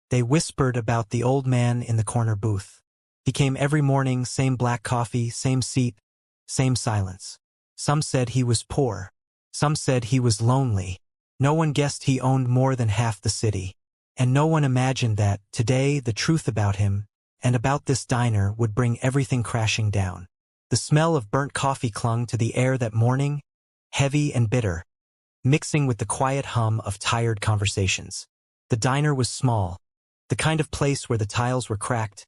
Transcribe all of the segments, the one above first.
They whispered about the old man in the corner booth. He came every morning, same black coffee, same seat, same silence. Some said he was poor. Some said he was lonely. No one guessed he owned more than half the city. And no one imagined that, today, the truth about him, and about this diner, would bring everything crashing down. The smell of burnt coffee clung to the air that morning, heavy and bitter, mixing with the quiet hum of tired conversations. The diner was small, the kind of place where the tiles were cracked,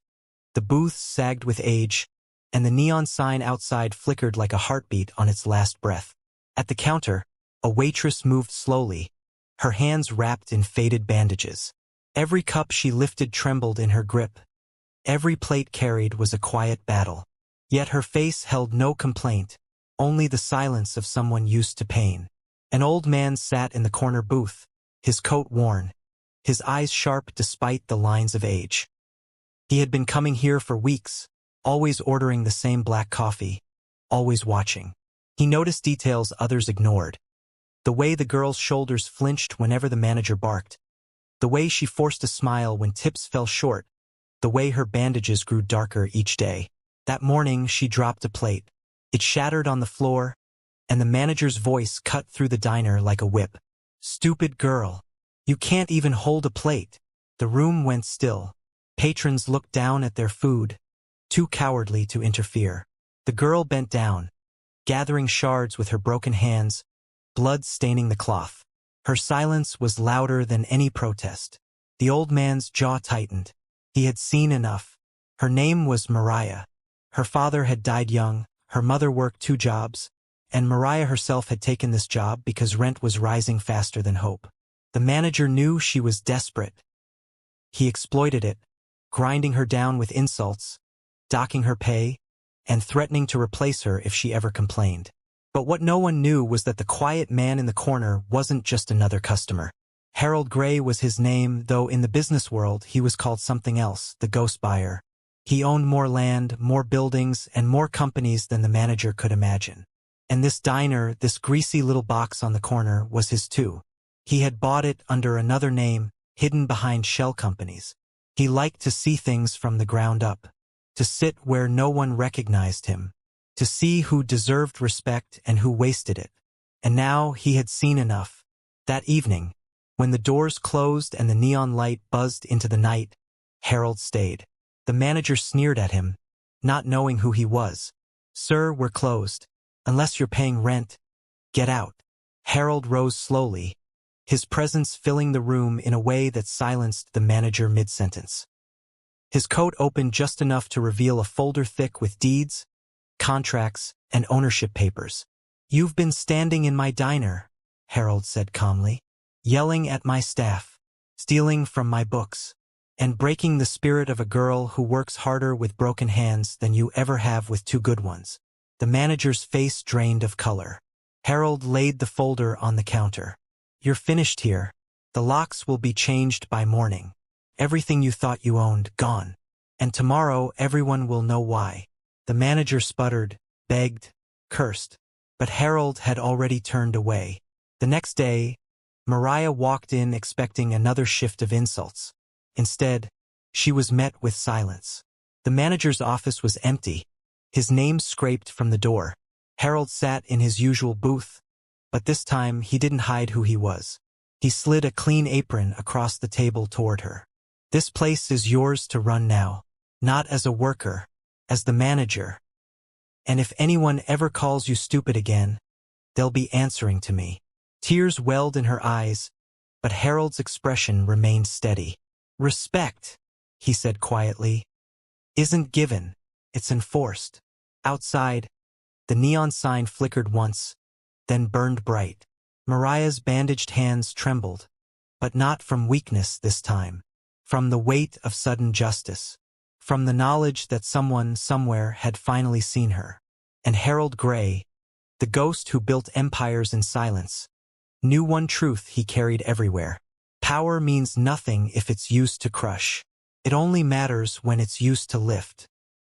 the booths sagged with age, and the neon sign outside flickered like a heartbeat on its last breath. At the counter, a waitress moved slowly, her hands wrapped in faded bandages. Every cup she lifted trembled in her grip. Every plate carried was a quiet battle. Yet her face held no complaint, only the silence of someone used to pain. An old man sat in the corner booth, his coat worn, his eyes sharp despite the lines of age. He had been coming here for weeks, always ordering the same black coffee, always watching. He noticed details others ignored. The way the girl's shoulders flinched whenever the manager barked. The way she forced a smile when tips fell short. The way her bandages grew darker each day. That morning she dropped a plate. It shattered on the floor, and the manager's voice cut through the diner like a whip. "Stupid girl. You can't even hold a plate." The room went still. Patrons looked down at their food, too cowardly to interfere. The girl bent down, gathering shards with her broken hands, blood staining the cloth. Her silence was louder than any protest. The old man's jaw tightened. He had seen enough. Her name was Mariah. Her father had died young, her mother worked 2 jobs, and Mariah herself had taken this job because rent was rising faster than hope. The manager knew she was desperate. He exploited it, grinding her down with insults, docking her pay, and threatening to replace her if she ever complained. But what no one knew was that the quiet man in the corner wasn't just another customer. Harold Gray was his name, though in the business world he was called something else, the ghost buyer. He owned more land, more buildings, and more companies than the manager could imagine. And this diner, this greasy little box on the corner, was his too. He had bought it under another name, hidden behind shell companies. He liked to see things from the ground up, to sit where no one recognized him, to see who deserved respect and who wasted it. And now he had seen enough. That evening, when the doors closed and the neon light buzzed into the night, Harold stayed. The manager sneered at him, not knowing who he was. "Sir, we're closed. Unless you're paying rent, get out." Harold rose slowly, his presence filling the room in a way that silenced the manager mid-sentence. His coat opened just enough to reveal a folder thick with deeds, contracts, and ownership papers. "You've been standing in my diner," Harold said calmly, "yelling at my staff, stealing from my books, and breaking the spirit of a girl who works harder with broken hands than you ever have with 2 good ones." The manager's face drained of color. Harold laid the folder on the counter. "You're finished here. The locks will be changed by morning. Everything you thought you owned, gone. And tomorrow everyone will know why." The manager sputtered, begged, cursed. But Harold had already turned away. The next day, Mariah walked in expecting another shift of insults. Instead, she was met with silence. The manager's office was empty, his name scraped from the door. Harold sat in his usual booth, but this time he didn't hide who he was. He slid a clean apron across the table toward her. "This place is yours to run now, not as a worker, as the manager. And if anyone ever calls you stupid again, they'll be answering to me." Tears welled in her eyes, but Harold's expression remained steady. "Respect," he said quietly, "isn't given, it's enforced." Outside, the neon sign flickered once, then burned bright. Mariah's bandaged hands trembled, but not from weakness this time. From the weight of sudden justice. From the knowledge that someone somewhere had finally seen her. And Harold Gray, the ghost who built empires in silence, knew one truth he carried everywhere. Power means nothing if it's used to crush. It only matters when it's used to lift.